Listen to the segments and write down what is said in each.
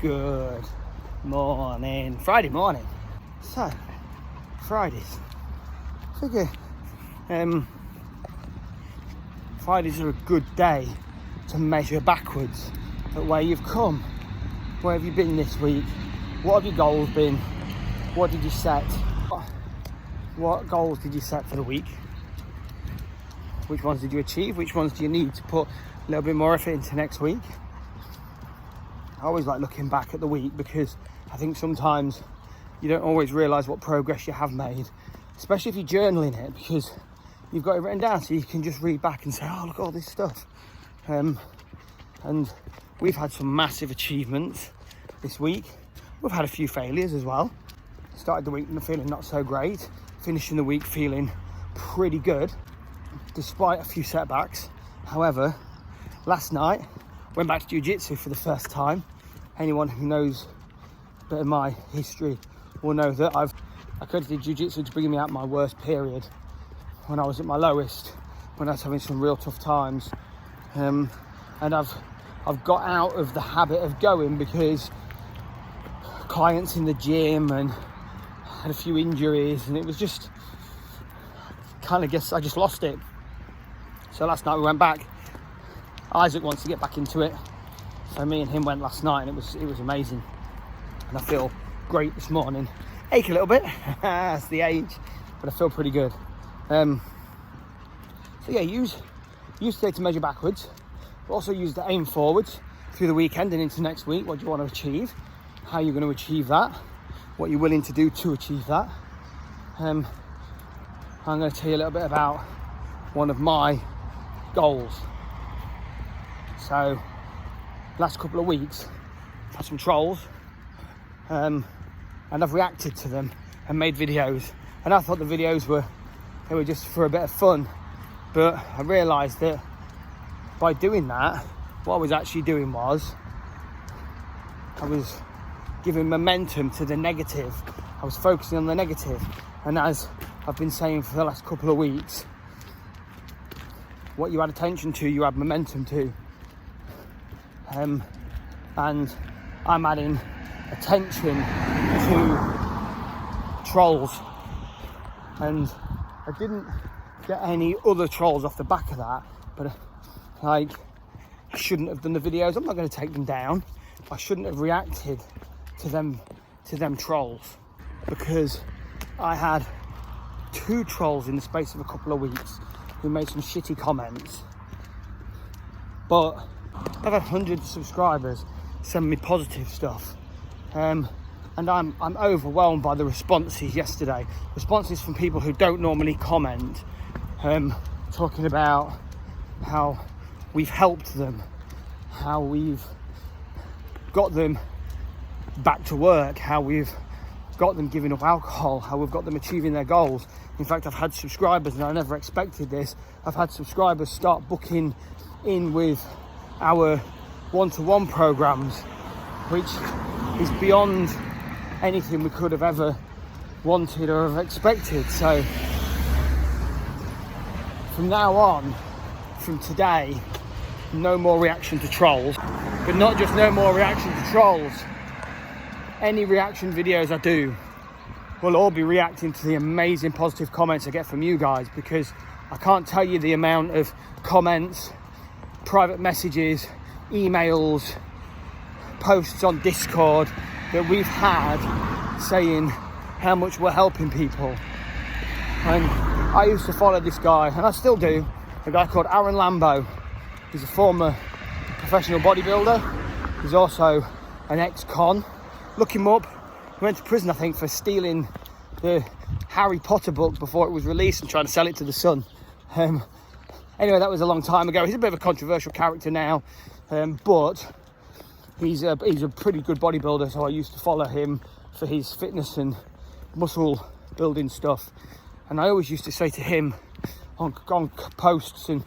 Good morning. Friday morning. So, Fridays. I figure Fridays are a good day to measure backwards at where you've come. Where have you been this week? What have your goals been? What did you set? What goals did you set for the week? Which ones did you achieve? Which ones do you need to put a little bit more effort into next week? I always like looking back at the week because I think sometimes you don't always realise what progress you have made, especially if you're journaling it, because you've got it written down so you can just read back and say, oh, look at all this stuff. And we've had some massive achievements this week. We've had a few failures as well. Started the week feeling not so great, finishing the week feeling pretty good despite a few setbacks. However, last night went back to jiu-jitsu for the first time. Anyone who knows a bit of my history will know that I credited jiu-jitsu to bringing me out my worst period, when I was at my lowest, when I was having some real tough times. And I've got out of the habit of going because clients in the gym and had a few injuries, and it was just I just lost it. So last night we went back. Isaac wants to get back into it, so me and him went last night, and it was amazing. And I feel great this morning. Ache a little bit, that's the age, but I feel pretty good. So yeah, use today to measure backwards, but also use to aim forwards through the weekend and into next week. What do you want to achieve? How you're going to achieve that? What you're willing to do to achieve that? I'm going to tell you a little bit about one of my goals. So, last couple of weeks, I've had some trolls, and I've reacted to them and made videos. And I thought the videos were just for a bit of fun, but I realised that by doing that, what I was actually doing was I was giving momentum to the negative. I was focusing on the negative, and as I've been saying for the last couple of weeks, what you add attention to, you add momentum to. And I'm adding attention to trolls, and I didn't get any other trolls off the back of that, but I shouldn't have done the videos. I'm not going to take them down. I shouldn't have reacted to them trolls, because I had 2 trolls in the space of a couple of weeks who made some shitty comments, but I've had hundreds of subscribers send me positive stuff, and I'm overwhelmed by the responses yesterday. Responses from people who don't normally comment, talking about how we've helped them, how we've got them back to work, how we've got them giving up alcohol, how we've got them achieving their goals. In fact, I've had subscribers, and I never expected this, I've had subscribers start booking in with our one-to-one programs, which is beyond anything we could have ever wanted or have expected. So from now on, from today, no more reaction to trolls. But not just no more reaction to trolls. Any reaction videos I do will all be reacting to the amazing positive comments I get from you guys, because I can't tell you the amount of comments, private messages, emails, posts on Discord that we've had saying how much we're helping people. And I used to follow this guy, and I still do, a guy called Aaron Lambo. He's a former professional bodybuilder. He's also an ex-con. Look him up. He went to prison, I think, for stealing the Harry Potter book before it was released and trying to sell it to the Sun. Anyway, that was a long time ago. He's a bit of a controversial character now, but he's a pretty good bodybuilder, so I used to follow him for his fitness and muscle building stuff. And I always used to say to him on posts, and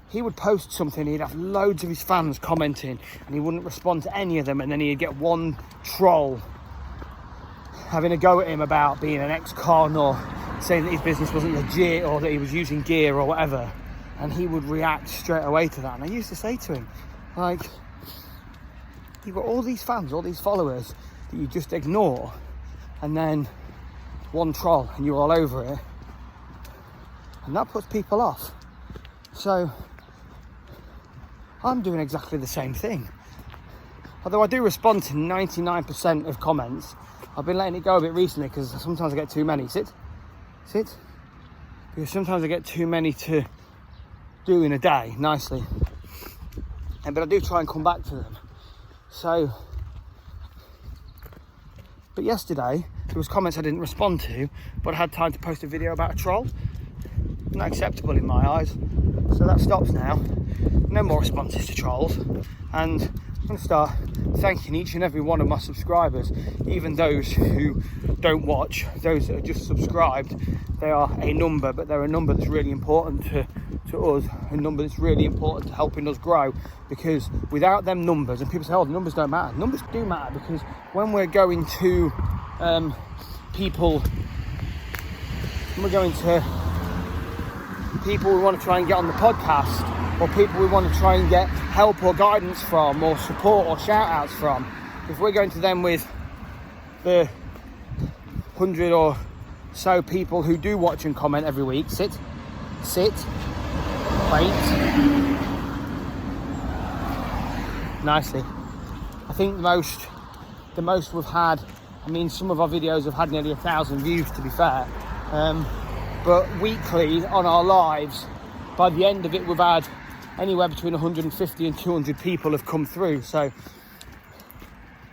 he would post something, he'd have loads of his fans commenting, and he wouldn't respond to any of them, and then he'd get one troll having a go at him about being an ex-con or saying that his business wasn't legit or that he was using gear or whatever, and he would react straight away to that. And I used to say to him, like, you've got all these fans, all these followers that you just ignore, and then one troll and you're all over it, and that puts people off. So I'm doing exactly the same thing. Although I do respond to 99% of comments, I've been letting it go a bit recently because sometimes I get too many. Sit. Because sometimes I get too many to do in a day nicely. But I do try and come back to them. So, but yesterday there was comments I didn't respond to, but I had time to post a video about a troll. Not acceptable in my eyes. So that stops now. No more responses to trolls. And I'm going to start thanking each and every one of my subscribers, even those who don't watch, those that are just subscribed. They are a number, but they're a number that's really important to us, a number that's really important to helping us grow, because without them numbers, and people say, oh, the numbers don't matter. Numbers do matter, because when we're going to people we want to try and get on the podcast, or people we want to try and get help or guidance from, or support or shout outs from, if we're going to them with the 100 or so people who do watch and comment every week, sit, wait, nicely. I think the most we've had, I mean, some of our videos have had nearly 1,000 views, to be fair, but weekly on our lives, by the end of it, we've had anywhere between 150 and 200 people have come through. So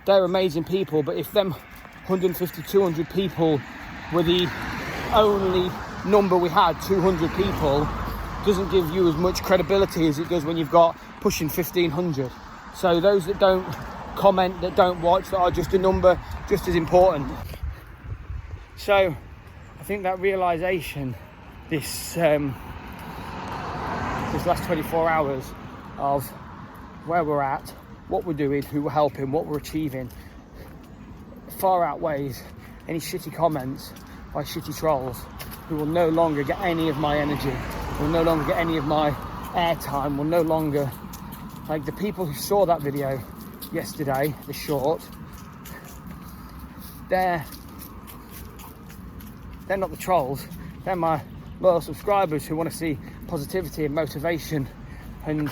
they're amazing people, but if them 150, 200 people were the only number we had, 200 people, doesn't give you as much credibility as it does when you've got pushing 1,500. So those that don't comment, that don't watch, that are just a number, just as important. So I think that realisation this last 24 hours of where we're at, what we're doing, who we're helping, what we're achieving, far outweighs any shitty comments by shitty trolls who will no longer get any of my energy, will no longer get any of my airtime, will no longer, like the people who saw that video yesterday, the short, they're not the trolls, they're my loyal subscribers who want to see positivity and motivation and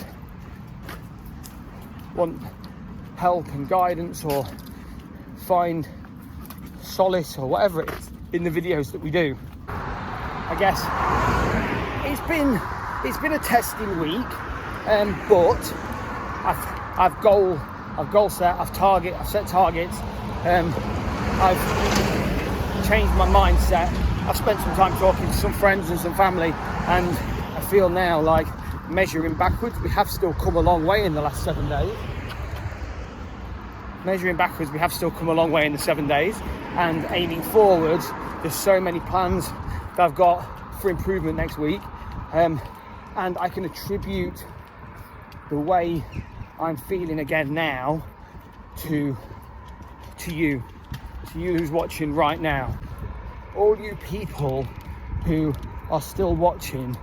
want help and guidance, or find solace or whatever it is in the videos that we do. I guess it's been a testing week, but I've goal set, I've set targets, I've changed my mindset. I've spent some time talking to some friends and some family, and I feel now like measuring backwards, we have still come a long way in the last 7 days. Measuring backwards, we have still come a long way in the 7 days, and aiming forwards, there's so many plans that I've got for improvement next week, and I can attribute the way I'm feeling again now to you who's watching right now. All you people who are still watching,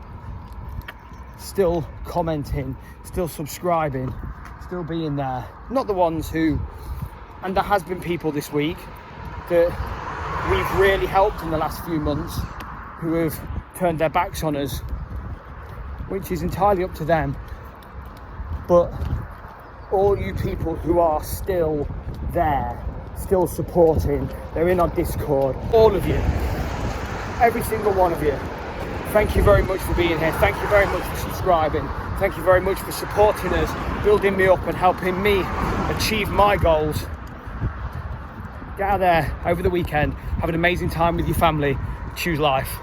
still commenting, still subscribing, still being there. Not the ones who, and there has been people this week that we've really helped in the last few months who have turned their backs on us, which is entirely up to them. But all you people who are still there, still supporting, they're in our Discord, all of you, every single one of you, thank you very much for being here. Thank you very much for subscribing. Thank you very much for supporting us, building me up and helping me achieve my goals. Get out there over the weekend, have an amazing time with your family, choose life.